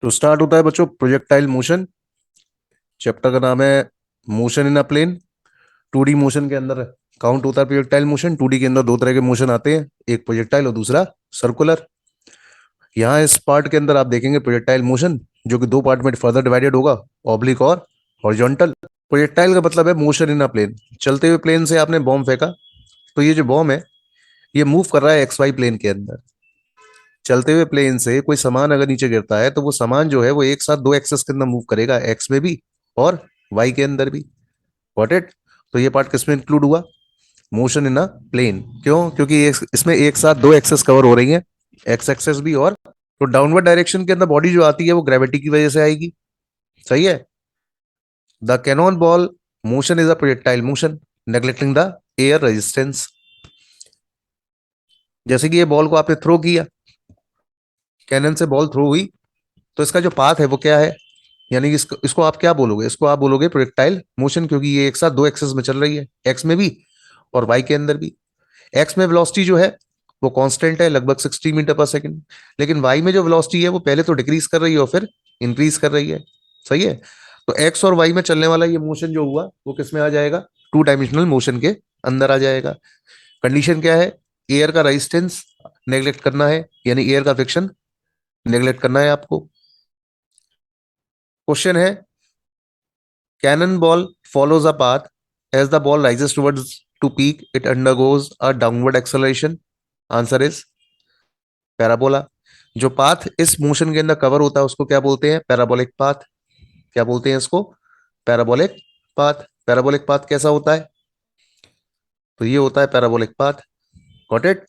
तो स्टार्ट होता है बच्चों प्रोजेक्टाइल मोशन। चैप्टर का नाम है motion in a plane. 2D motion के अंदर काउंट होता है प्रोजेक्टाइल मोशन। 2D के अंदर दो तरह के मोशन आते हैं, एक प्रोजेक्टाइल और दूसरा सर्कुलर। यहाँ इस पार्ट के अंदर आप देखेंगे प्रोजेक्टाइल मोशन, जो कि दो पार्ट में फर्दर डिवाइडेड होगा, ऑब्लिक और हॉरिजॉन्टल। प्रोजेक्टाइल का मतलब है मोशन इन अ प्लेन। चलते हुए प्लेन से आपने बॉम्ब फेंका, तो ये जो बॉम्ब है ये मूव कर रहा है एक्स वाई प्लेन के अंदर। चलते हुए प्लेन से कोई सामान अगर नीचे गिरता है तो वो सामान जो है वो एक साथ दो एक्सेस के अंदर मूव करेगा, एक्स में भी और वाई के अंदर भी। Got it? तो ये पार्ट किसमें इंक्लूड हुआ? Motion in a plane. क्यों? क्योंकि इसमें एक साथ दो एक्सेस कवर हो रही हैं, एक्स एक्सेस भी और। तो डाउनवर्ड डायरेक्शन के अंदर बॉडी जो आती है वो ग्रेविटी की वजह से आएगी। सही है। The Canon ball motion is a projectile motion neglecting the air resistance. जैसे कि ये बॉल को आपने थ्रो किया, कैनन से बॉल थ्रो हुई, तो इसका जो पाथ है वो क्या है? यानी कि इसको आप क्या बोलोगे? इसको आप बोलोगे प्रोजेक्टाइल मोशन, क्योंकि ये एक साथ दो एक्सेस में चल रही है, एक्स में भी और वाई के अंदर भी। एक्स में वेलोसिटी जो है वो कांस्टेंट है, लगभग 60 मीटर पर सेकंड। लेकिन वाई में जो वेलोसिटी है वो पहले तो डिक्रीज कर रही है और फिर इंक्रीज कर रही है। सही है। तो एक्स और वाई में चलने वाला ये मोशन जो हुआ वो किस में आ जाएगा? 2 डायमेंशनल मोशन के अंदर आ जाएगा। कंडीशन क्या है? एयर का रेजिस्टेंस नेग्लेक्ट करना है, यानी एयर का फ्रिक्शन नेग्लेक्ट करना है आपको। क्वेश्चन है, cannon ball follows a path. As the ball rises towards to peak, it undergoes a downward acceleration. Answer is parabola. जो पाथ इस मोशन के अंदर कवर होता है उसको क्या बोलते हैं? Parabolic path. क्या बोलते हैं इसको? Parabolic path. पैराबोलिक पाथ कैसा होता है? तो ये होता है पैराबोलिक पाथ। Got it?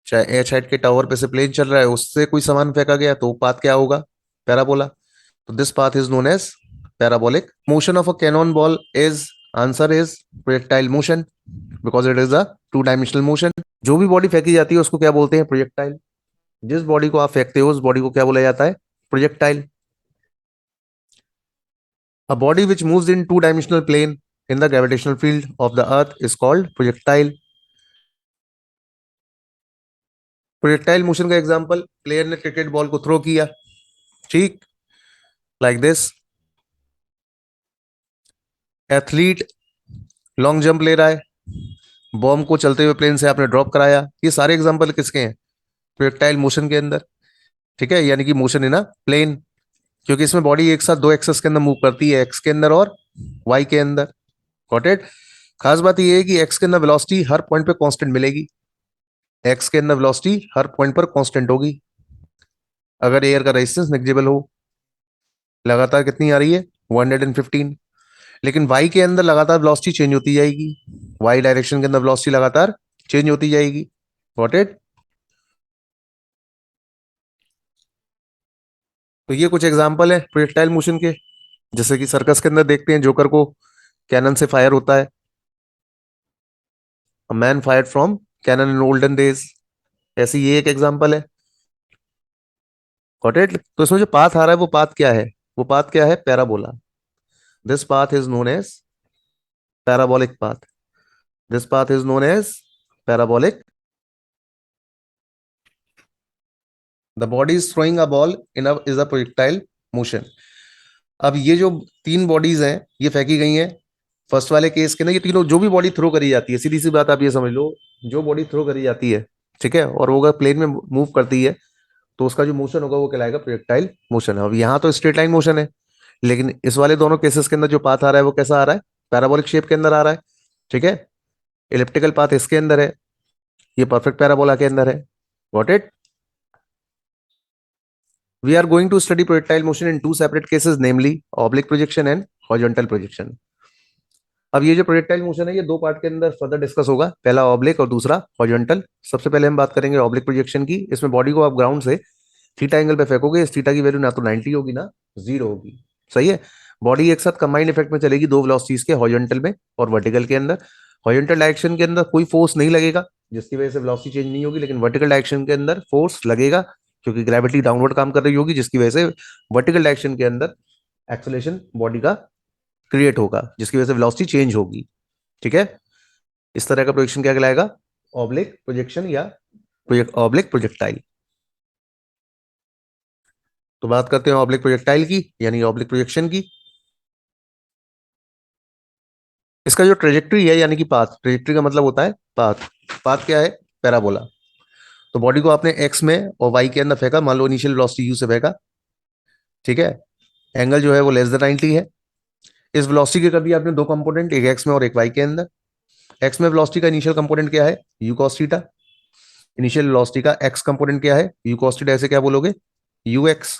चाहे एच हाइट के टावर पे से प्लेन चल रहा है, उससे कोई सामान फेंका गया तो पाथ क्या होगा? पैराबोला। तो this path is known as parabolic. Motion of a cannon ball is, answer is projectile motion, because it is a 2 dimensional motion. जो भी बॉडी फेंकी जाती है उसको क्या बोलते हैं? प्रोजेक्टाइल। जिस बॉडी को आप फेंकते हो उस बॉडी को क्या बोला जाता है? Projectile. A body which moves in 2 dimensional plane in the gravitational field of the earth is called projectile. Projectile motion का एग्जांपल, प्लेयर ने क्रिकेट बॉल को थ्रो किया, ठीक, like this. Athlete long jump ले रहा है, बॉम्ब को चलते हुए प्लेन से आपने ड्रॉप कराया। ये सारे एग्जांपल किसके हैं? प्रोजेक्टाइल मोशन के अंदर। ठीक है, यानी कि मोशन इन अ प्लेन, क्योंकि इसमें बॉडी एक साथ दो एक्सेस के अंदर मूव करती है, एक्स के अंदर और वाई के अंदर। Got it? खास बात यह है कि एक्स के अंदर वेलोसिटी हर पॉइंट पे कांस्टेंट मिलेगी। एक्स के अंदर वेलोसिटी हर पॉइंट पर कांस्टेंट होगी अगर एयर का रेजिस्टेंस नेग्लिजिबल हो। लगातार कितनी आ रही है? 115। लेकिन वाई के अंदर लगातार वेलोसिटी चेंज होती जाएगी, वाई डायरेक्शन के अंदर वेलोसिटी लगातार चेंज होती जाएगी। Got it? तो ये कुछ एग्जांपल है प्रोजेक्टाइल मोशन के। जैसे कि सर्कस के अंदर देखते हैं जोकर को कैनन से फायर होता है, a man fired from cannon in olden days. ऐसी ये एक एग्जांपल है। Got it? तो इसमें जो पाथ आ रहा है वो पाथ क्या है? वो पाथ क्या है? Parabola. This path is known as parabolic path. This path is known as parabolic. The body is throwing a ball in is a projectile motion. अब ये जो तीन बॉडीज हैं ये फेंकी गई हैं। फर्स्ट वाले केस के ना, ये तीनों जो भी बॉडी थ्रो करी जाती है, सीधी सी बात आप ये समझ लो, जो बॉडी थ्रो करी जाती है, ठीक है, और वो अगर प्लेन में मूव करती है तो उसका जो मोशन होगा वो कहलाएगा प्रोजेक्टाइल मोशन। अब यहाँ तो स्ट्रेट लाइन मोशन है, लेकिन इस वाले दोनों केसेस के अंदर जो पाथ आ रहा है वो कैसा आ रहा है? पैराबोलिक शेप के अंदर आ रहा है। ठीक है, इलिप्टिकल पाथ इसके अंदर है, ये परफेक्ट पैराबोला के अंदर है। Got it? We are going to study projectile motion in two separate cases, namely oblique projection and horizontal projection. अब ये जो प्रोजेक्टाइल मोशन है ये दो पार्ट के अंदर फर्दर डिस्कस होगा, पहला ऑब्लिक और दूसरा हॉरिजॉन्टल। सबसे पहले हम बात करेंगे ऑब्लिक प्रोजेक्शन की। इसमें बॉडी को आप ग्राउंड से थीटा एंगल पे फेंकोगे, इस थीटा की वैल्यू ना तो 90 होगी ना 0 होगी। सही है। बॉडी एक साथ कंबाइंड इफेक्ट में चलेगी दो वेलोसिटीज के, हॉरिजॉन्टल में और वर्टिकल के अंदर। हॉरिजॉन्टल डायरेक्शन के अंदर कोई फोर्स नहीं लगेगा जिसकी वजह से वेलोसिटी चेंज नहीं होगी, लेकिन वर्टिकल डायरेक्शन के अंदर फोर्स लगेगा क्योंकि ग्रेविटी डाउनवर्ड काम कर रही होगी, जिसकी वजह से वर्टिकल डायरेक्शन के अंदर एक्सेलरेशन बॉडी का क्रिएट होगा, जिसकी वजह से वेलोसिटी चेंज होगी। ठीक है, इस तरह का प्रोजेक्शन क्या कहलाएगा? ऑब्लिक प्रोजेक्शन या ऑब्लिक प्रोजेक्टाइल। तो बात करते हैं ऑब्लिक प्रोजेक्टाइल की, यानी ऑब्लिक प्रोजेक्शन की। इसका जो ट्रेजेक्ट्री है यानी कि पाथ, ट्रेजेक्ट्री का मतलब होता है पाथ। पाथ क्या है? पैराबोला। तो बॉडी को आपने एक्स में और वाई के अंदर फेंका, मान लो इनिशियल वेलोसिटी यू से फेंका, ठीक है। एंगल जो है वो लेस देन 90 है। इस वेलोसिटी के कर दिया आपने दो कंपोनेंट, एक एक्स में और एक वाई के अंदर। एक्स में वेलोसिटी का इनिशियल कंपोनेंट क्या है? U cos theta. Initial velocity का एक्स कंपोनेंट क्या है? U cos theta. ऐसे क्या बोलोगे? You x.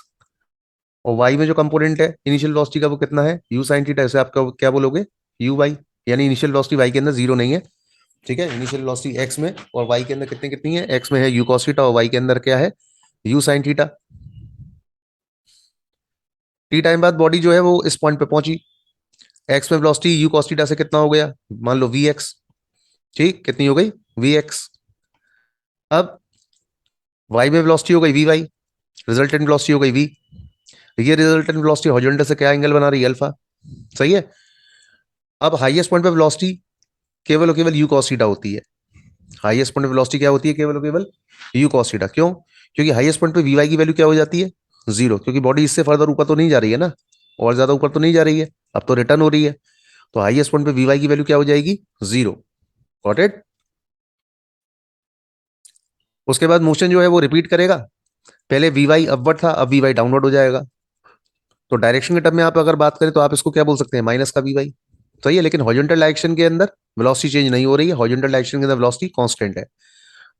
और वाई में जो कंपोनेंट है इनिशियल वेलोसिटी का वो कितना है? U sine theta. ऐसे आपका क्या बोलोगे? U Y. यानी इनिशियल वेलोसिटी वाई के अंदर जीरो नहीं है, ठीक है। इनिशियल वेलोसिटी एक्स में और वाई के अंदर कितनी कितनी है? एक्स में है यू कॉस थीटा और वाई के अंदर क्या है? U sine theta. T time बाद बॉडी जो है वो इस पॉइंट पे पहुंची। एक्स में वेलोसिटी यू कॉस थीटा से कितना हो गया? मान लो वी एक्स। ठीक, कितनी हो गई? V X. अब वाई में वेलोसिटी हो गई वी वाई, रिजल्टेंट वेलोसिटी हो गई वी। ये रिजल्टेंट वेलोसिटी हॉरिजॉन्टल से क्या एंगल बना रही है? अल्फा। सही है। अब हाईएस्ट पॉइंट पे वेलोसिटी केवल और केवल यू कॉस थीटा होती है। हाईएस्ट पॉइंट पे वेलोसिटी क्या होती है? केवल और केवल यू कॉस थीटा। क्यों? क्योंकि हाईएस्ट पॉइंट पे वी वाई की वैल्यू क्या हो जाती है? जीरो। क्योंकि बॉडी इससे फर्दर ऊपर तो नहीं जा रही है ना, और ज्यादा ऊपर तो नहीं जा रही है, अब तो रिटर्न हो रही है। तो हाईएस्ट पॉइंट पे वी वाई की वैल्यू क्या हो जाएगी? जीरो। Got it. उसके बाद मोशन जो है वो रिपीट करेगा। पहले वी वाई अपवर्ड था, अब वी वाई डाउनवर्ड हो जाएगा। तो डायरेक्शन के टर्म में आप अगर बात करें तो आप इसको क्या बोल सकते हैं? माइनस का वी वाई। सही है। लेकिन हॉरिजॉन्टल डायरेक्शन के अंदर वेलोसिटी चेंज नहीं हो रही है, हॉरिजॉन्टल डायरेक्शन के अंदर वेलोसिटी कांस्टेंट है।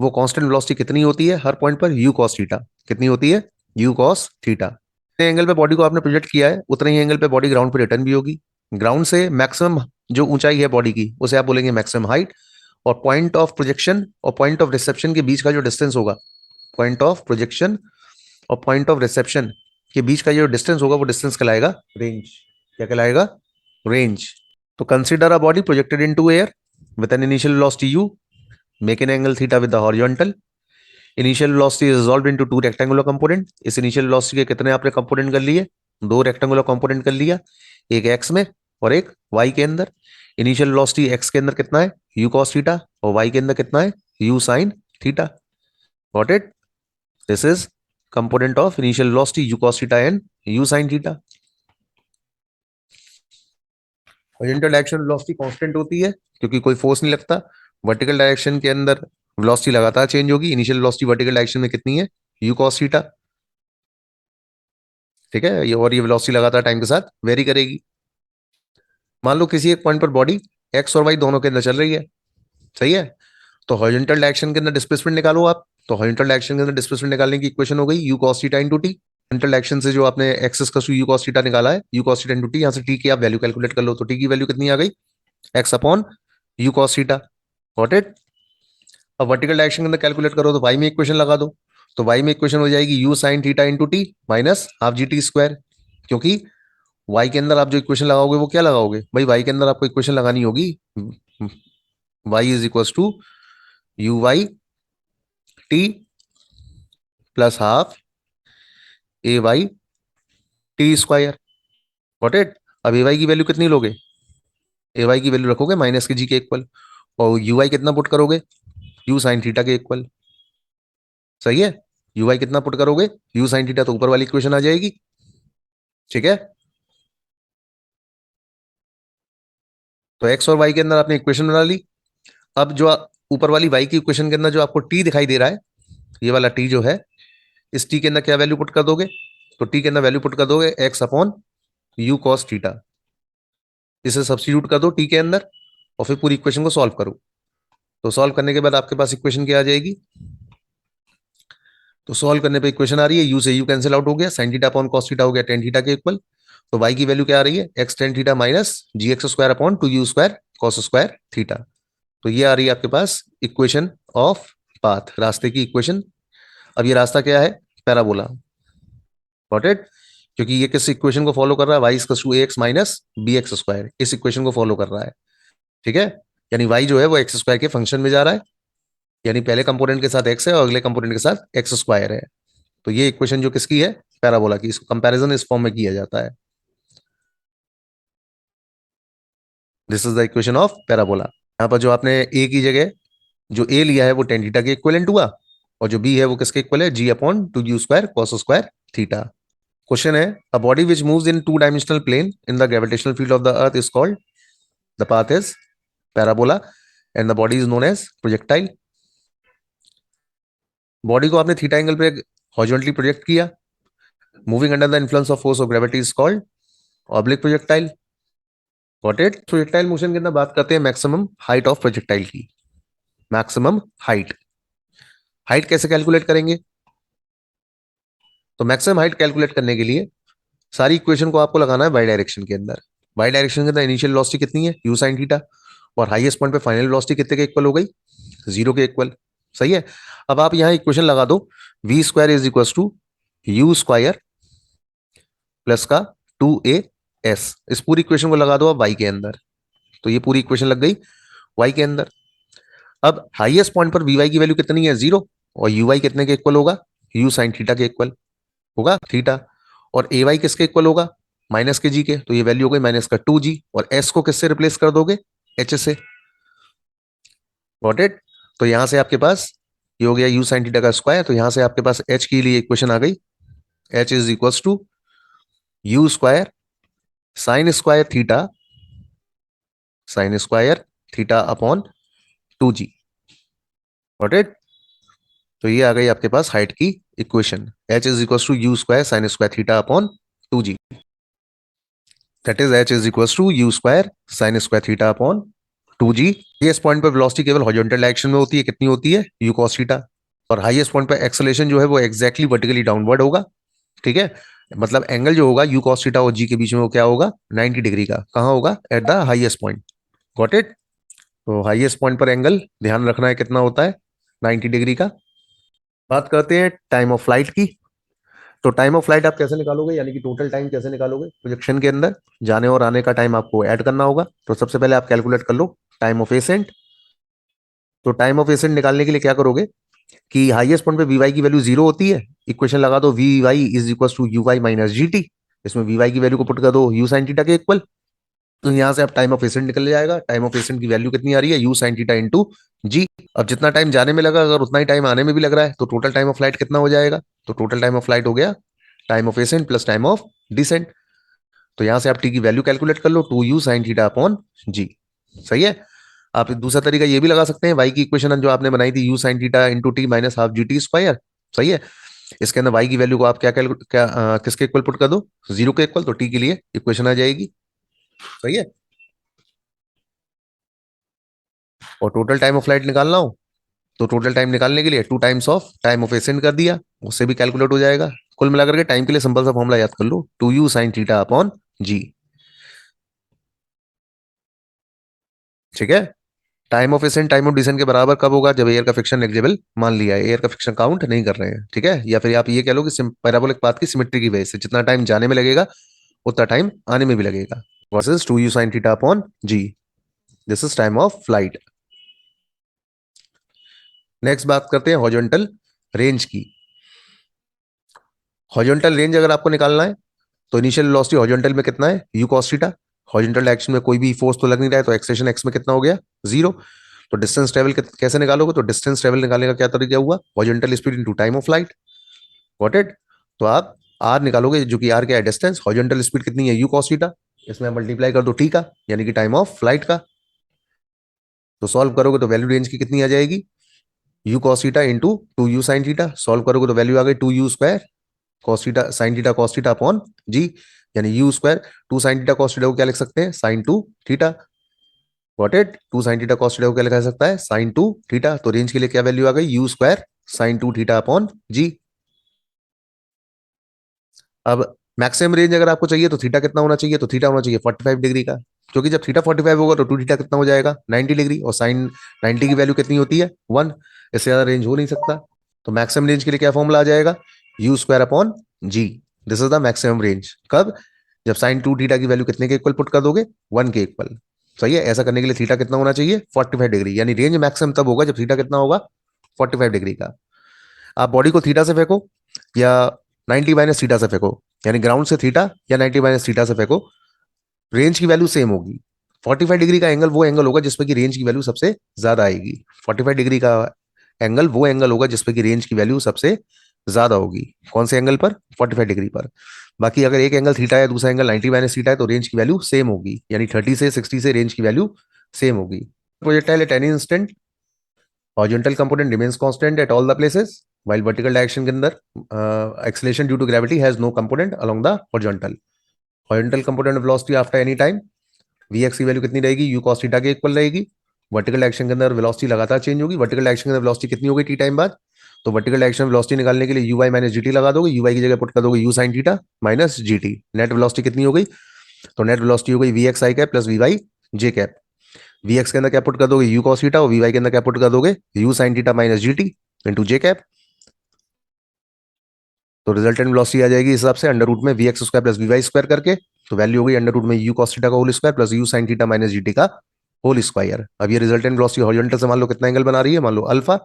वो कांस्टेंट वेलोसिटी कितनी होती है हर पॉइंट पर? You cos theta. कितनी होती है? U cos theta. जितने एंगल पे बॉडी को आपने प्रोजेक्ट किया है उतने ही एंगल पे बॉडी ग्राउंड पे रिटर्न भी होगी। ग्राउंड से मैक्सिमम जो ऊंचाई है बॉडी की उसे आप बोलेंगे मैक्सिमम हाइट। और पॉइंट ऑफ प्रोजेक्शन और पॉइंट ऑफ रिसेप्शन के बीच का जो डिस्टेंस होगा, पॉइंट ऑफ प्रोजेक्शन और पॉइंट ऑफ रिसेप्शन के बीच का जो डिस्टेंस होगा वो डिस्टेंस कहलाएगा रेंज। क्या कहलाएगा? रेंज। तो consider a body projected into air with an initial velocity u, make an angle theta with the horizontal. Initial velocity is resolved into two rectangular component. इस इनिशियल वेलोसिटी के कितने आपने component कर लिए? दो रेक्टेंगुलर कंपोनेंट कर लिया, एक एक्स में और एक वाई के अंदर। इनिशियल वेलोसिटी एक्स के अंदर कितना है? U cos theta. और वाई के अंदर कितना है? U sine theta. Got it? This is component of initial velocity you cos theta and you sine theta. Horizontal direction velocity constant होती है क्योंकि कोई फोर्स नहीं लगता। वर्टिकल डायरेक्शन के अंदर वेलोसिटी लगातार चेंज होगी। इनिशियल वेलोसिटी वर्टिकल डायरेक्शन में कितनी है? U cos theta. ठीक है। ये और ये वेलोसिटी लगातार टाइम के साथ वेरी करेगी। मान लो किसी एक पॉइंट पर बॉडी एक्स और वाई दोनों के अंदर चल रही है, सही है। तो हॉरिजॉन्टल डायरेक्शन के अंदर डिस्प्लेसमेंट निकालो आप। तो हॉरिजॉन्टल डायरेक्शन के अंदर डिस्प्लेसमेंट निकालने की इक्वेशन हो गई you cos theta into T. Horizontal direction से जो आपने एक्स का यू कॉस थीटा निकाला है, U cos theta into T, यहाँ से टी की आप वैल्यू कैलकुलेट कर लो। तो टी की वैल्यू कितनी आ गई? X upon you cos theta. Got it? अब वर्टिकल डायरेक्शन के अंदर कैलकुलेट करो तो वाई में इक्वेशन लगा दो। तो वाई में इक्वेशन हो जाएगी you sine theta into t minus half g t square. क्योंकि वाई के अंदर आप जो इक्वेशन लगाओगे वो क्या लगाओगे भाई? वाई के अंदर आपको इक्वेशन लगानी होगी Y is equal to U Y T plus half A Y T square. Got it? अब ए वाई की वैल्यू कितनी लोगे? ए वाई की वैल्यू रखोगे माइनस के जी के इक्वल। और यू वाई कितना पुट करोगे? यू साइन थीटा के इक्वल। सही है। यू वाई कितना पुट करोगे? You sine theta. तो ऊपर वाली इक्वेशन आ जाएगी, ठीक है। तो एक्स और वाई के अंदर आपने इक्वेशन बना ली। अब जो ऊपर वाली वाई की इक्वेशन के अंदर जो आपको टी दिखाई दे रहा है, ये वाला टी जो है, इस टी के अंदर क्या वैल्यू पुट कर दोगे? तो टी के अंदर वैल्यू पुट कर दोगे x upon you cos theta. इसे सब्स्टिट्यूट कर दो टी के अंदर और फिर पूरी इक्वेशन को सॉल्व करो। तो सॉल्व करने के बाद आपके पास इक्वेशन क्या आ जाएगी? तो सॉल्व करने पे इक्वेशन आ रही है यू से यू कैंसिल आउट हो गया, sine theta upon cos theta हो गया टेन थीटा के इक्वल। तो वाई की वैल्यू क्या आ रही है? X tan theta minus G X square upon two you square cos square theta. तो ये आ रही है आपके पास इक्वेशन ऑफ पाथ, रास्ते की इक्वेशन। अब ये रास्ता क्या है? पैराबोला। Got it? क्योंकि ये किस इक्वेशन को फॉलो कर रहा है? Y equal to A X minus B X square, इस इक्वेशन को फॉलो कर रहा है, ठीक है। यानी वाई जो है वो एक्स स्क्वायर के फंक्शन में जा रहा है। यानी पहले कंपोनेंट के साथ एक्स है और अगले कंपोनेंट के साथ एक्स स्क्वायर है। तो ये इक्वेशन जो किसकी है? पैराबोला की। इसको कंपैरिजन इस फॉर्म में किया जाता है। This is the equation of parabola. यहाँ पर जो आपने ए की जगह जो ए लिया है वो टेन थीटा के इक्वलेंट हुआ, और जो बी है वो किसके इक्वल है? G upon two you square cos square theta. Question है, a body which moves in two dimensional plane in the gravitational field of the earth is called, the path is parabola and the body is known as projectile. Body को आपने theta angle पे horizontally project किया, moving under the influence of force of gravity is called oblique projectile. Got it. Projectile motion के अंदर बात करते हैं maximum height of projectile की। मैक्सिमम हाइट, हाइट कैसे कैलकुलेट करेंगे? तो मैक्सिमम हाइट कैलकुलेट करने के लिए सारी इक्वेशन को आपको लगाना है वाई डायरेक्शन के अंदर। वाई डायरेक्शन के अंदर इनिशियल वेलोसिटी कितनी है, यू साइन थीटा, और हाईएस्ट पॉइंट पे फाइनल वेलोसिटी कितने के इक्वल हो गई, 0 के इक्वल। सही है। अब आप यहां इक्वेशन लगा दो, V square is equal to you square plus का 2a s। इस पूरी इक्वेशन को लगा दो आप वाई के अंदर, तो ये पूरी इक्वेशन लग गई वाई के अंदर। अब हाईएस्ट पॉइंट पर वी वाई की वैल्यू कितनी है, 0, और यू वाई कितने के इक्वल होगा, यू साइन थीटा के इक्वल होगा थीटा, और ए वाई किसके इक्वल होगा, माइनस के जी के, तो ये वैल्यू हो गई माइनस का 2g, और एस को किससे रिप्लेस कर दोगे, एच से। Got it. तो यहां से आपके पास ये हो गया यू साइन थीटा का स्क्वायर, तो यहां से आपके पास एच के लिए इक्वेशन आ गई, H is equal to you square sine square theta upon 2g। Got it. तो ये आ गई आपके पास हाइट की equation, H is equal to you square sine square theta upon 2g। That is H is equal to you square sine square theta upon 2g। Highest point पर velocity केवल horizontal direction में होती है, कितनी होती है, U cos theta, और highest point पर एक्सेलरेशन जो है वो एग्जैक्टली वर्टिकली डाउनवर्ड होगा। ठीक है, मतलब एंगल जो होगा यू कॉस थीटा और जी के बीच में वो क्या होगा, 90 डिग्री का। कहाँ होगा, at the highest point. Got it. तो हाईएस्ट पॉइंट पर एंगल ध्यान रखना है कितना होता है, 90 डिग्री का। बात करते हैं टाइम ऑफ फ्लाइट की। तो टाइम ऑफ फ्लाइट आप कैसे निकालोगे, यानी कि टोटल टाइम कैसे निकालोगे प्रोजेक्शन के अंदर, जाने और आने का टाइम आपको ऐड करना होगा। तो सबसे पहले आप कैलकुलेट कर लो टाइम ऑफ एसेंट। तो टाइम ऑफ एसेंट निकालने के लिए क्या करोगे कि हाईएस्ट पॉइंट पे वी वाई की वैल्यू 0 होती है, इक्वेशन लगा दो V Y is equal to U Y minus G T. इसमें वी वाई की वैल्यू को पुट कर दो यू साइन थीटा के इक्वल। तो यहाँ से आप टाइम ऑफ एसेंट निकल जाएगा, टाइम ऑफ एसेंट की वैल्यू कितनी आ रही है, यू साइन थीटा इंटू जी। अब जितना टाइम जाने में लगा अगर उतना ही टाइम आने में भी लग रहा है, तो टोटल टाइम ऑफ फ्लाइट कितना हो जाएगा, तो टोटल टाइम ऑफ फ्लाइट हो गया time of ascent plus time of descent. तो यहां से आप टी की वैल्यू कैलकुलेट कर लो, 2u साइन थीटा अपॉन जी। सही है। आप दूसरा तरीका ये भी लगा सकते हैं, वाई की इक्वेशन जो आपने बनाई थी, you sine theta into t minus half g t square. सही है। इसके अंदर वाई की वैल्यू को आप किसके इक्वल पुट कर दो, 0 के इक्वल, तो टी के लिए इक्वेशन आ जाएगी। सही है। और टोटल टाइम ऑफ फ्लाइट निकालना हो तो टोटल टाइम निकालने के लिए 2 times of time of accent कर दिया, उससे भी कैलकुलेट हो जाएगा। कुल मिलाकर के टाइम के लिए सिंपल सा फॉर्मूला याद कर लो, 2u sine theta upon G. ठीक है। Time of ascent time of descent के बराबर कब होगा, जब एयर का फ्रिक्शन नेग्लिजिबल मान लिया है, एयर का फ्रिक्शन काउंट नहीं कर रहे हैं। ठीक है, या फिर आप ये कह लो कि पैराबोलिक पाथ की सिमेट्री की वजह से जितना टाइम जाने में लगेगा उतना टाइम आने में भी लगेगा, versus 2u sine theta upon G. This is time of flight. Next बात करते हैं हॉरिजॉन्टल रेंज की। हॉरिजॉन्टल रेंज अगर आपको निकालना है तो इनिशियल वेलोसिटी हॉरिजॉन्टल में कितना है, U cos theta. Horizontal direction में कोई भी फोर्स तो लग नहीं रहा है, तो एक्सेलरेशन एक्स में कितना हो गया, 0। तो डिस्टेंस ट्रेवल कैसे निकालोगे, तो डिस्टेंस ट्रेवल निकालने का क्या तरीका हुआ, horizontal speed into time of flight. Got it. तो आप आर निकालोगे, जो कि आर क्या है, डिस्टेंस। हॉरिजॉन्टल स्पीड कितनी है, यू कॉस थीटा, इसमें मल्टीप्लाई कर दो टी का, यानी कि टाइम ऑफ फ्लाइट का। तो सॉल्व करोगे तो वैल्यू रेंज की कितनी आ जाएगी, u cos theta into 2u sine theta. Solve करोगे तो वैल्यू आ गई 2u square cos theta sine theta cos theta upon g, यानी u square 2 sine theta cos theta को क्या लिख सकते हैं, sine 2 theta. Got it. 2 sine theta cos theta को क्या लिखा जा सकता है, साइन 2 थीटा। तो रेंज के लिए क्या वैल्यू आ गई, u square sine 2 theta upon g. अब मैक्सिमम रेंज अगर आपको चाहिए तो थीटा कितना होना चाहिए, तो थीटा होना चाहिए 45 डिग्री का, क्योंकि जब थीटा 45 होगा तो 2 थीटा कितना हो जाएगा, 90 डिग्री, और साइन 90 की वैल्यू कितनी होती है, 1। इससे ज्यादा रेंज हो नहीं सकता। तो मैक्सिमम रेंज के लिए क्या फॉर्मूला आ जाएगा, U square upon G. This is the maximum range. कब, जब साइन 2 थीटा की वैल्यू कितने के इक्वल पुट कर दोगे, 1 के इक्वल। सही है। ऐसा करने के लिए थीटा कितना होना चाहिए, 45 डिग्री, यानी रेंज मैक्सिमम तब होगा जब थीटा कितना होगा, 45 डिग्री का। आप बॉडी को थीटा से फेंको या 90 माइनस थीटा से फेंको, यानी ग्राउंड से थीटा या 90 माइनस थीटा से फेंको, रेंज की वैल्यू सेम होगी। 45 डिग्री का एंगल वो एंगल होगा जिसपे कि रेंज की वैल्यू सबसे ज्यादा आएगी। 45 डिग्री का एंगल वो एंगल होगा जिसपे कि रेंज की वैल्यू सबसे ज्यादा होगी। कौन से एंगल पर, 45 डिग्री पर। बाकी अगर एक एंगल थीटा है, दूसरा एंगल 90 माइनस थीटा है, तो रेंज की वैल्यू सेम होगी, यानी 30 से 60 से रेंज की वैल्यू सेम होगी। Projectile at any instant horizontal component remains constant at all the places, while vertical direction के अंदर acceleration due to gravity has no component along the horizontal. Horizontal component of velocity after any time, vx की value कितनी रहेगी, u cos theta के equal रहेगी। Vertical direction के अंदर velocity लगातार चेंज होगी, वर्टिकल डायरेक्शन के अंदर वेलोसिटी कितनी होगी टी टाइम बाद, तो वर्टिकल डायरेक्शन वेलोसिटी निकालने के लिए U Y minus G T लगा दोगे, यू वाई की जगह पुट कर दोगे U sine theta minus G T. Net velocity कितनी हो गई, तो नेट वेलोसिटी हो गई V X I cap plus we Y J cap. V X के अंदर क्या पुट कर दोगे यू कॉस थीटा, और वी वाई के अंदर क्या पुट कर दोगे U sine theta minus G T into जे कैप। तो रिजल्टेंट वेलोसिटी आ जाएगी इस हिसाब से अंडर रूट में we x square plus we Y square करके, तो वैल्यू हो गई अंडर रूट में यू कॉस थीटा का whole square plus U sine theta minus G T का होल स्क्वायर। अब ये रिजल्टेंट वेलोसिटी हॉरिजॉन्टल से मान लो कितना एंगल बना रही है, मान लो अल्फा,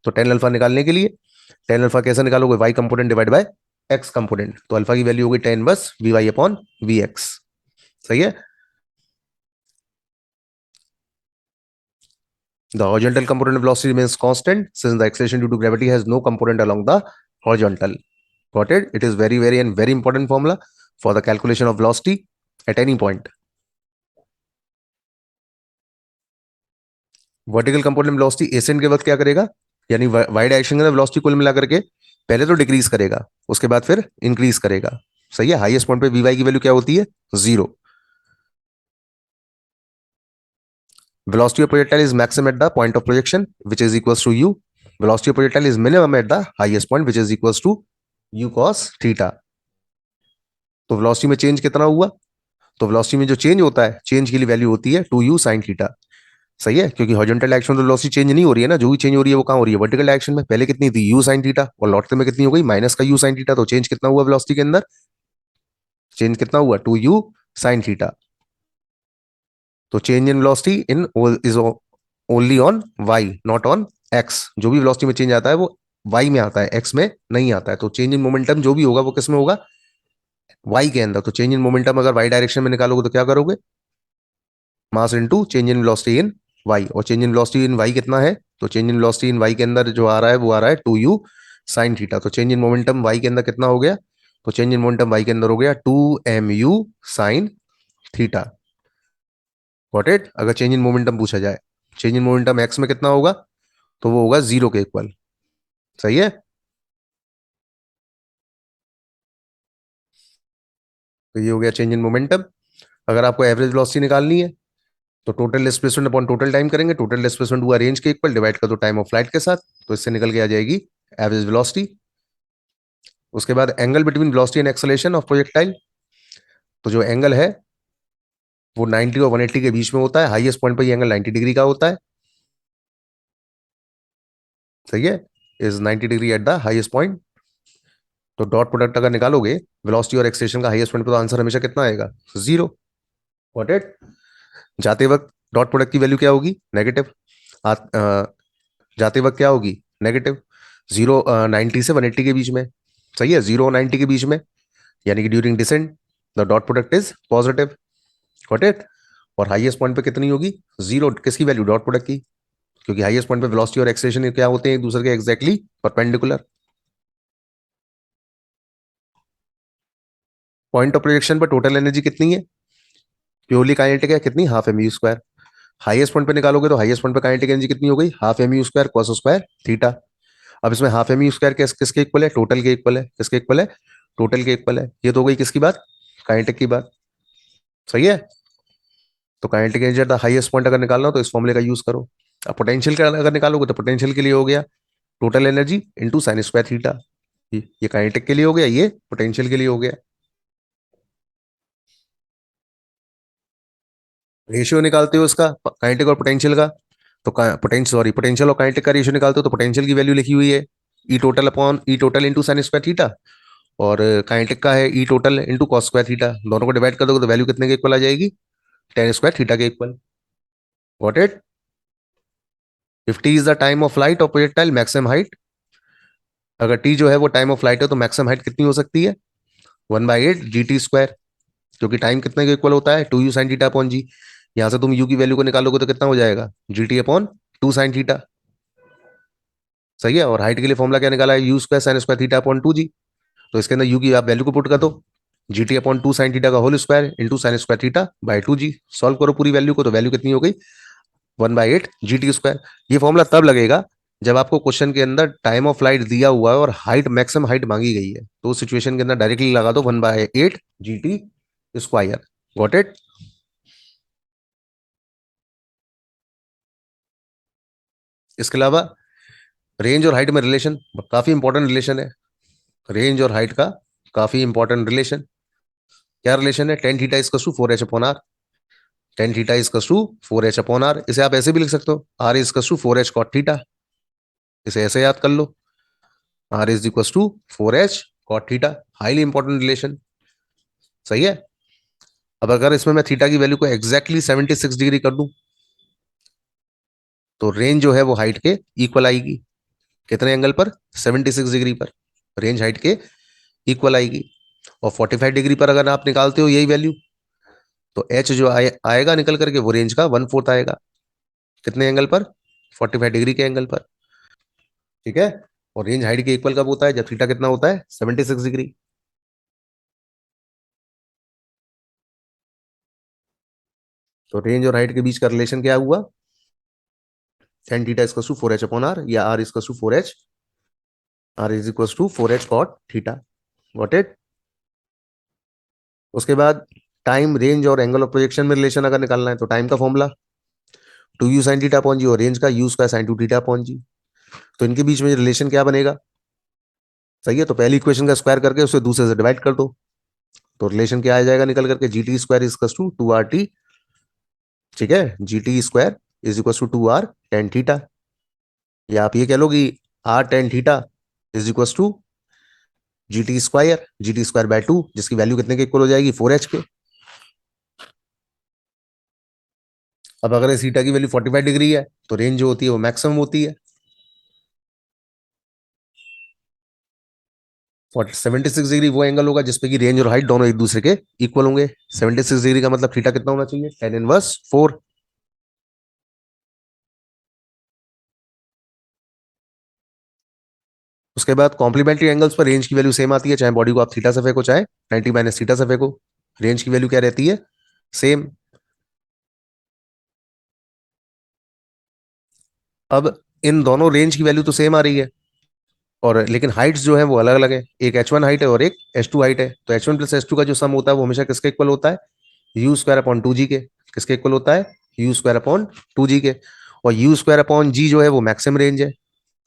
तो टेन अल्फा निकालने के लिए टेन अल्फा कैसे निकालोगे, y component divide by x component, तो अल्फा की वैल्यू हो गई टेन बस v y upon v x. सही है। The horizontal component of velocity remains constant since the acceleration due to gravity has no component along the horizontal. Got it? It is very, very and very important formula for the calculation of velocity at any point. Vertical component velocity ascent के वक्त क्या करेगा, यानी Y direction के अंदर velocity कुल मिला करके पहले तो डिक्रीज करेगा, उसके बाद फिर इंक्रीज करेगा। सही है। हाईएस्ट पॉइंट पे वी वाई की वैल्यू क्या होती है, zero. Velocity of projectile is maximum at the point of projection, which is equals to u. Velocity of projectile is minimum at the highest point, which is equals to u cos theta. तो velocity में change कितना हुआ, तो velocity में जो change होता है, change के लिए वैल्यू होती है 2u sin थीटा। सही है, क्योंकि हॉरिजॉन्टल डायरेक्शन में तो वेलोसिटी चेंज नहीं हो रही है ना, जो भी चेंज हो रही है वो कहाँ हो रही है, वर्टिकल डायरेक्शन में। पहले कितनी थी u sin थीटा, और लौटते में कितनी हो गई माइनस का u sin थीटा, तो चेंज कितना हुआ वेलोसिटी के अंदर, चेंज कितना हुआ 2u sin थीटा। तो change in velocity in is only on y not on x. जो भी वेलोसिटी में चेंज आता है वो वाई में आता है, एक्स में नहीं आता है। तो चेंज इन मोमेंटम जो भी होगा वो किस में होगा, वाई के अंदर। तो चेंज इन मोमेंटम अगर वाई डायरेक्शन में निकालोगे तो क्या करोगे, mass into change in velocity in Y, और change in velocity in Y कितना है, तो change in velocity in Y के अंदर जो आ रहा है वो आ रहा है 2u साइन थीटा। तो चेंज इन मोमेंटम वाई के अंदर कितना हो गया, तो चेंज इन मोमेंटम वाई के अंदर हो गया 2mu sine theta. Got it. अगर चेंज इन मोमेंटम पूछा जाए, चेंज इन मोमेंटम एक्स में कितना होगा, तो वो होगा जीरो के इक्वल। सही है। तो ये हो गया चेंज इन मोमेंटम। अगर आपको एवरेज वेलोसिटी निकालनी है तो total displacement upon total time करेंगे। टोटल डिस्प्लेसमेंट हुआ रेंज के इक्वल, डिवाइड कर दो टाइम ऑफ फ्लाइट के साथ, तो इससे निकल के आ जाएगी एवरेज वेलोसिटी। उसके बाद angle between velocity and acceleration of projectile, तो जो एंगल है वो 90 और 180 के बीच में होता है। हाईएस्ट पॉइंट पर ये एंगल 90 डिग्री का होता है। सही है, is 90 degree at the highest point. तो डॉट प्रोडक्ट अगर निकालोगे वेलोसिटी और एक्सेलरेशन का हाईएस्ट पॉइंट पर, तो आंसर हमेशा कितना आएगा, जीरो। Got it. जाते वक्त डॉट प्रोडक्ट की वैल्यू क्या होगी, नेगेटिव। जाते वक्त क्या होगी, नेगेटिव। जीरो 90 से 180 के बीच में। सही है, जीरो और 90 के बीच में, यानी कि during descent the dot product is positive. Got it. और हाईएस्ट पॉइंट पे कितनी होगी, जीरो। किसकी वैल्यू, डॉट प्रोडक्ट की, क्योंकि हाईएस्ट पॉइंट पे वेलोसिटी और एक्सेलरेशन क्या होते हैं, एक दूसरे के exactly perpendicular. Point of projection पर टोटल एनर्जी कितनी है, प्योरली काइनेटिक है, कितनी, half m u square. Highest point पे निकालोगे तो हाईएस्ट पॉइंट पे काइनेटिक एनर्जी कितनी हो गई, half m u square cos square theta. अब इसमें हाफ एम यू स्क्वायर किसके इक्वल है, टोटल के इक्वल है। किसके इक्वल है, टोटल के इक्वल है। ये तो हो गई किसकी बात, काइनेटिक की बात। सही है। तो kinetic energy at the highest point अगर निकालना हो तो इस फॉर्मूले का यूज करो। अब पोटेंशियल का अगर निकालोगे तो पोटेंशियल के लिए हो गया total energy into sine square theta. ये काइनेटिक के लिए हो गया, ये पोटेंशियल के लिए हो गया। रेशियो निकालते हो इसका, काइनेटिक और पोटेंशियल का, तो पोटेंशियल सॉरी पोटेंशियल और काइनेटिक का रेशियो निकालते हो तो पोटेंशियल की वैल्यू लिखी हुई है E total upon E total into sine square theta, और काइनेटिक का है E total into cos square theta. दोनों को डिवाइड कर दोगे तो वैल्यू कितने के इक्वल आ जाएगी, टेन स्क्वायर थीटा के equal. Got it. If T is the time of flight of projectile maximum height, अगर टी जो है वो टाइम ऑफ फ्लाइट है तो मैक्सिमम हाइट कितनी हो सकती है, 1/8 जी टी स्क्वायर, क्योंकि टाइम कितने के इक्वल होता है, 2u साइन थीटा अपॉन जी। यहां से तुम u की वैल्यू को निकालोगे तो कितना हो जाएगा, G T upon 2 sine theta. सही है। और हाइट के लिए फॉर्मुला क्या निकाला है, u square sine square theta upon 2g। तो इसके अंदर u की आप वैल्यू को पुट कर दो, GT अपॉन 2 साइन थीटा का whole square into sine square theta by 2G। Solve करो पूरी वैल्यू को, तो वैल्यू कितनी हो गई 1/8 GT स्क्वायर। ये फॉर्मूला तब लगेगा जब आपको क्वेश्चन के अंदर टाइम ऑफ फ्लाइट दिया हुआ है और हाइट मैक्सिमम हाइट मांगी गई है, तो उस सिचुएशन के अंदर डायरेक्टली लगा दो 1/8 GT स्क्वायर। Got it. इसके अलावा रेंज और हाइट में रिलेशन काफी इंपॉर्टेंट रिलेशन है। रेंज और हाइट का काफी इंपॉर्टेंट रिलेशन। क्या रिलेशन है? Tan theta is to 4h upon R. Tan theta is to 4h upon R. इसे आप ऐसे भी लिख सकते हो, R is to 4h cot theta. इसे ऐसे याद कर लो, R is equal to 4h cot theta. Highly important relation. सही है। अब अगर इसमें मैं थीटा की वैल्यू को एग्जैक्टली 76 डिग्री कर दूं, तो रेंज जो है वो हाइट के इक्वल आएगी। कितने एंगल पर? 76 डिग्री पर रेंज हाइट के इक्वल आएगी। और 45 डिग्री पर अगर आप निकालते हो यही वैल्यू, तो एच जो आएगा निकल करके वो रेंज का 1/4 आएगा। कितने एंगल पर? 45 डिग्री के एंगल पर। ठीक है। और रेंज हाइट के इक्वल कब होता है? जब थीटा कितना होता है? 76 डिग्री। तो रेंज और हाइट के बीच का रिलेशन क्या हुआ? tan theta is to 4h upon R, या r is to 4h, r is equal to 4h cot theta. Got it. उसके बाद टाइम, रेंज और एंगल ऑफ प्रोजेक्शन में रिलेशन अगर निकालना है, तो टाइम का formula 2u sin theta upon g, और रेंज का u square sin 2 theta upon g. तो इनके बीच में रिलेशन क्या बनेगा? सही है। तो पहली इक्वेशन का स्क्वायर करके उसे दूसरे से डिवाइड कर दो, तो रिलेशन क्या आ जाएगा निकल करके? GT square is to 2RT। ठीक है। GT square is equal to 2R tan theta. या आप ये कह लो कि R tan theta is equal to GT square by 2, जिसकी वैल्यू कितने के इक्वल हो जाएगी? 4h के। अब अगर इस थीटा की वैल्यू 45 डिग्री है, तो रेंज जो होती है वो मैक्सिमम होती है। 76 डिग्री वो एंगल होगा जिसपे की रेंज और हाइट दोनों एक दूसरे के इक्वल होंगे। 76 डिग्री का मतलब थीटा कितना होना चाहिए? tan inverse 4। उसके बाद कॉम्प्लीमेंट्री एंगल्स पर रेंज की वैल्यू सेम आती है, चाहे बॉडी को आप थीटा से फेंको चाहे 90 माइनस थीटा से फेंको, रेंज की वैल्यू क्या रहती है? सेम। अब इन दोनों रेंज की वैल्यू तो सेम आ रही है, और लेकिन हाइट्स जो है वो अलग अलग है। एक H1 हाइट है और एक H2 हाइट है। तो H1 प्लस H2 का जो सम होता है वो हमेशा किसके इक्वल होता है? यू स्क्वायर अपॉन 2G के। किसके इक्वल होता है? यू स्क्वायर अपॉन 2G के। और यू स्क्वायर अपॉन जी जो है वो मैक्सिमम रेंज है।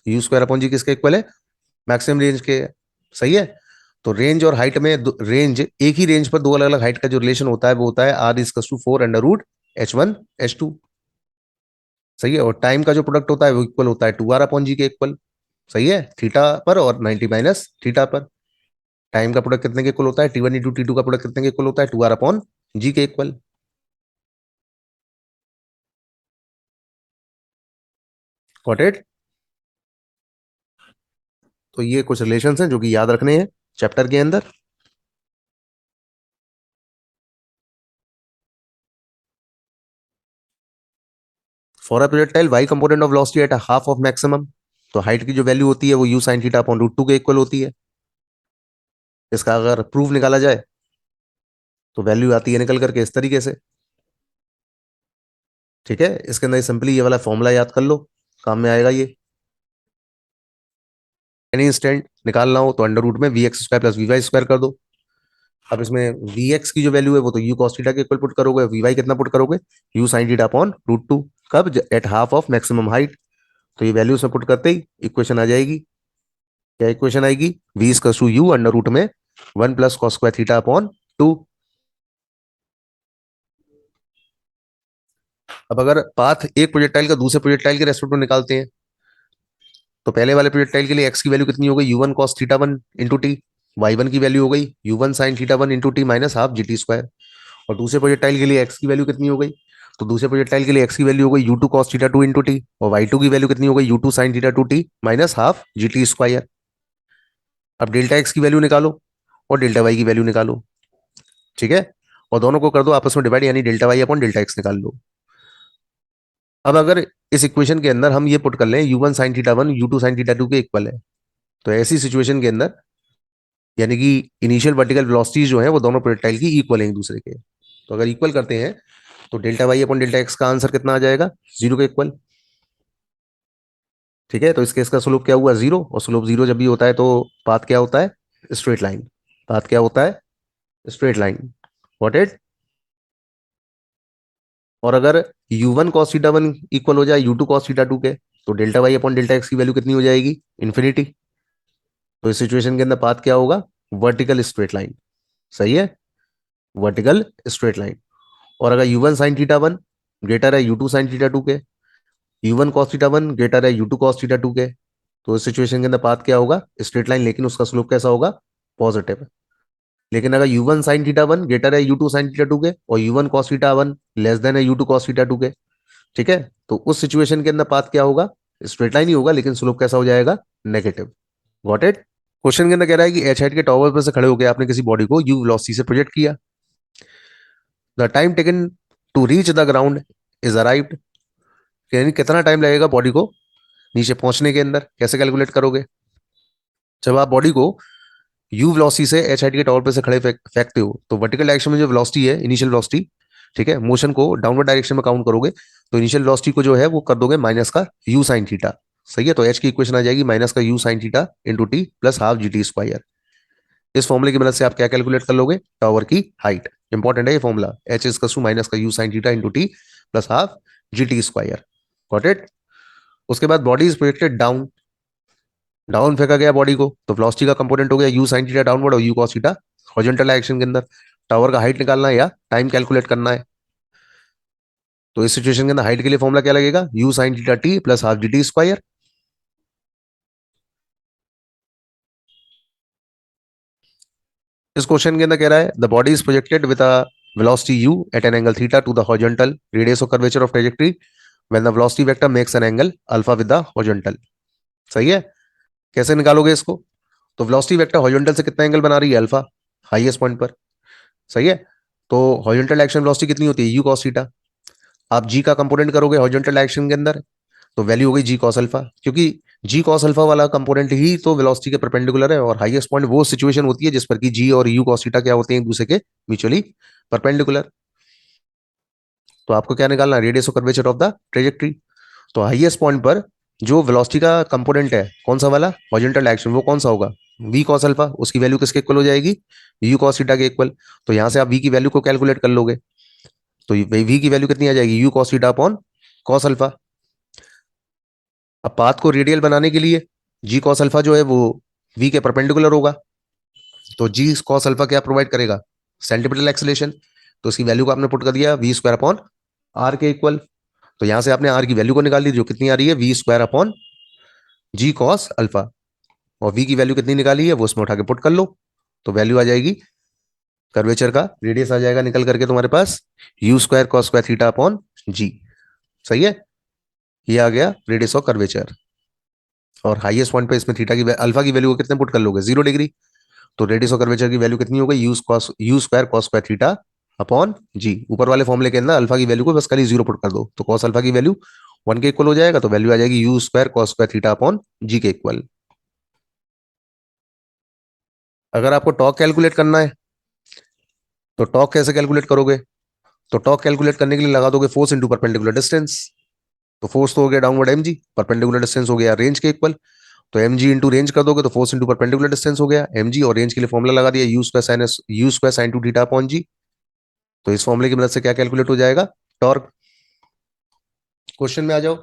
यू स्क्वायर अपॉन जी किसके इक्वल है? मैक्सिमम रेंज के। सही है। तो रेंज और हाइट में रेंज, एक ही रेंज पर दो अलग अलग हाइट का जो रिलेशन होता है वो होता है R is to 4 under root H1 H2। सही है। और टाइम का जो प्रोडक्ट होता है वो इक्वल होता है 2R अपॉन जी के इक्वल। सही है। थीटा पर और 90 माइनस थीटा पर। टाइम का प्रोडक्ट कितने के इक्वल होता है? T1 इंटू T2 का प्रोडक्ट कितने के इक्वल होता है? 2R अपॉन जी के इक्वल। Got it. तो ये कुछ रिलेशंस हैं जो कि याद रखने हैं चैप्टर के अंदर। For a projectile y component of velocity at half of maximum, तो हाइट की जो वैल्यू होती है वो u sin theta upon root 2 के इक्वल होती है। इसका अगर प्रूफ निकाला जाए तो वैल्यू आती है निकल करके इस तरीके से। ठीक है। इसके अंदर सिंपली ये वाला फॉर्मूला याद कर लो, काम में आएगा ये। एनी इंस्टेंट निकालना हो तो अंडर रूट में we x square plus we Y square कर दो। अब इसमें वी एक्स की जो वैल्यू है वो तो यू कॉस थीटा के इक्वल पुट करोगे, वी वाई कितना पुट करोगे? You sine theta upon root 2। कब? At half of maximum height. तो ये वैल्यू उसमें पुट करते ही इक्वेशन आ जाएगी। क्या इक्वेशन आएगी? V is to u under root में 1 plus cos square theta upon 2। अब अगर पाथ एक प्रोजेक्टाइल का दूसरे प्रोजेक्टाइल के रेस्पेक्ट में निकालते हैं, तो पहले वाले प्रोजेक्टाइल के लिए एक्स की वैल्यू कितनी हो गई? U one cos theta one into t. Y one की वैल्यू हो गई u one sine theta one into t minus half g t square. और दूसरे प्रोजेक्टाइल के लिए एक्स की वैल्यू कितनी हो गई? तो दूसरे प्रोजेक्टाइल के लिए एक्स की वैल्यू हो गई u two cos theta two into t, और वाई टू की वैल्यू कितनी हो गई? U two sine theta two t minus half g t square. अब डेल्टा एक्स की वैल्यू निकालो और डेल्टा वाई की वैल्यू निकालो। ठीक है। और दोनों को कर दो आपस में डिवाइड, यानी delta y upon delta x निकाल लो। अब अगर इस इक्वेशन के अंदर हम ये पुट कर लें u one sine theta one u two sine theta two के इक्वल है, तो ऐसी सिचुएशन के अंदर यानी कि इनिशियल वर्टिकल वेलोसिटी जो है वो दोनों प्रोजेक्टाइल की इक्वल है एक दूसरे के। तो अगर इक्वल करते हैं तो delta y upon delta x का आंसर कितना आ जाएगा, जीरो के इक्वल। ठीक है, तो इस केस का स्लोप क्या हुआ, जीरो, और स्लोप जीरो जब भी होता है तो पाथ क्या होता है, स्ट्रेट लाइन। पाथ क्या होता है, स्ट्रेट लाइन। What it. और अगर u1 cos theta one equal हो जाए u2 cos थीटा टू के, तो delta y upon delta x की वैल्यू कितनी हो जाएगी, इन्फिनिटी। तो इस सिचुएशन के अंदर पाथ क्या होगा, वर्टिकल स्ट्रेट लाइन। सही है, वर्टिकल स्ट्रेट लाइन। और अगर u1 sin theta one greater है u2 sin थीटा टू के, u1 cos theta one greater है u2 cos थीटा टू के, तो इस सिचुएशन के अंदर पाथ क्या होगा, स्ट्रेट लाइन, लेकिन उसका स्लोप कैसा होगा, पॉजिटिव। लेकिन अगर u1 sin theta one greater है u2 sin थीटा टू के, और u1 cos theta one less than है u2 cos थीटा टू के, ठीक है, तो उस सिचुएशन के अंदर पाथ क्या होगा, स्ट्रेट लाइन ही होगा, लेकिन स्लोप कैसा हो जाएगा, नेगेटिव। Got it. क्वेश्चन के अंदर कह रहा है कि एच हाइट के टॉवर पर से खड़े होकर आपने किसी बॉडी को यू वेलोसिटी से प्रोजेक्ट किया। The time taken to reach the ground is arrived, यानी कितना टाइम लगेगा बॉडी को नीचे पहुंचने के अंदर, कैसे कैलकुलेट करोगे। जब आप बॉडी को यू वेलोसिटी से एच हाइट के टॉवर पे से खड़े फेंकते हो, तो वर्टिकल डायरेक्शन में जो वेलोसिटी है, इनिशियल वेलोसिटी, ठीक है, मोशन को डाउनवर्ड डायरेक्शन में काउंट करोगे, तो इनिशियल वेलोसिटी को जो है वो कर दोगे माइनस का यू साइन थीटा। सही है, तो एच की इक्वेशन आ जाएगी माइनस का u sine theta into t plus half g t square. इस फॉर्मूले की मदद से आप क्या कैलकुलेट कर लोगे, टावर की हाइट। इंपॉर्टेंट है ये formula, h is to minus का u sine theta into t plus half g t square. Got it. उसके बाद body is projected down, down फेंका गया बॉडी को, तो वेलोसिटी का कंपोनेंट हो गया यू साइन थीटा डाउनवर्ड और you cos theta horizontal direction के अंदर। टावर का हाइट निकालना है या टाइम कैलकुलेट करना है, तो इस सिचुएशन के अंदर हाइट के लिए फॉर्मूला क्या लगेगा, you sine theta T plus half D T square. इस क्वेश्चन के अंदर कह रहा है the body is projected with a velocity u at an angle theta to the horizontal radius of curvature of trajectory when the velocity vector makes an angle alpha with the horizontal। सही है, कैसे निकालोगे इसको, तो velocity vector horizontal से कितना angle बना रही है, अल्फा, हाईएस्ट पॉइंट पर। सही है, तो हॉरिजॉन्टल डायरेक्शन वेलोसिटी कितनी होती है, यू कॉस थीटा। आप जी का कंपोनेंट करोगे हॉरिजॉन्टल डायरेक्शन के अंदर, तो वैल्यू हो गई जी कॉस अल्फा, क्योंकि जी कॉस अल्फा वाला कंपोनेंट ही तो वेलोसिटी के परपेंडिकुलर है, और हाईएस्ट पॉइंट वो सिचुएशन होती है जिस पर कि जी और यू कॉस थीटा क्या होते हैं, एक दूसरे के म्यूचुअली परपेंडिकुलर। तो आपको क्या निकालना है, radius of curvature of the trajectory. तो हाईएस्ट पॉइंट पर जो वेलोसिटी का कंपोनेंट है कौन सा वाला, हॉरिजॉन्टल डायरेक्शन, वो कौन सा होगा, वी कॉस अल्फा, उसकी वैल्यू किसके इक्वल हो जाएगी, यू कॉस थीटा के इक्वल। तो यहां से आप वी की वैल्यू को कैलकुलेट कर लोगे, तो वी की वैल्यू कितनी आ जाएगी, u cos theta upon cos alpha. अब पाथ को रेडियल बनाने के लिए जी कॉस अल्फा जो है वो वी के परपेंडिकुलर होगा, तो जी कॉस अल्फा क्या प्रोवाइड करेगा, सेंटीमीटर एक्सेलेरेशन। तो उसकी वैल्यू को आपने पुट कर दिया वी स्क्वायर अपॉन आर के इक्वल। तो यहां से आपने आर की वैल्यू को निकाल दी जो कितनी आ रही है, v square upon g cos alpha, और वी की वैल्यू कितनी निकाली है वो उसमें उठा के पुट कर लो, तो वैल्यू आ जाएगी, कर्वेचर का रेडियस आ जाएगा निकल करके तुम्हारे पास u square cos square theta upon जी। सही है, ये आ गया रेडियस ऑफ कर्वेचर। और हाईएस्ट पॉइंट पे इसमें थीटा की अल्फा की वैल्यू को कितने पुट कर लोगे, 0 डिग्री। तो रेडियस ऑफ कर्वेचर की वैल्यू कितनी हो गई, u square cos square theta upon g. ऊपर वाले फॉर्मूले के अंदर अल्फा की वैल्यू को बस खाली 0 पुट कर दो, तो कॉस अल्फा की वैल्यू 1 के इक्वल हो जाएगा, तो वैल्यू आ जाएगी u square cos square theta upon g के इक्वल। अगर आपको टॉर्क कैलकुलेट करना है, तो टॉर्क कैसे कैलकुलेट करोगे, तो टॉर्क कैलकुलेट करने के लिए लगा दोगे फोर्स इंटू परपेंडिकुलर डिस्टेंस। तो फोर्स तो हो गया downward m g, perpendicular distance हो गया रेंज के इक्वल, तो एम जी इंटू रेंज कर दोगे तो फोर्स इंटू परपेंडिकुलर डिस्टेंस हो गया एम जी, और रेंज के लिए फॉर्मुला लगा दिया u square sine two theta upon g. तो इस फॉर्मुले की मदद से क्या कैलकुलेट हो जाएगा, टॉर्क। क्वेश्चन में आ जाओ,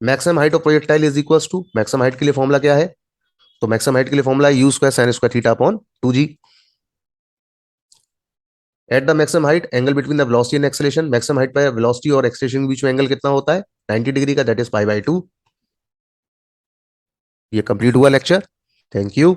maximum height of projectile is equal to, maximum height के लिए फॉर्मुला क्या है, तो मैक्सिमम हाइट के लिए फॉर्मुला है u square sine square theta upon two g. At the maximum height angle between the velocity and acceleration, maximum height पर velocity और एक्सेलरेशन के बीच में एंगल कितना होता है, 90 डिग्री का, दैट इज पाई बाय 2। ये कंप्लीट हुआ लेक्चर, थैंक यू।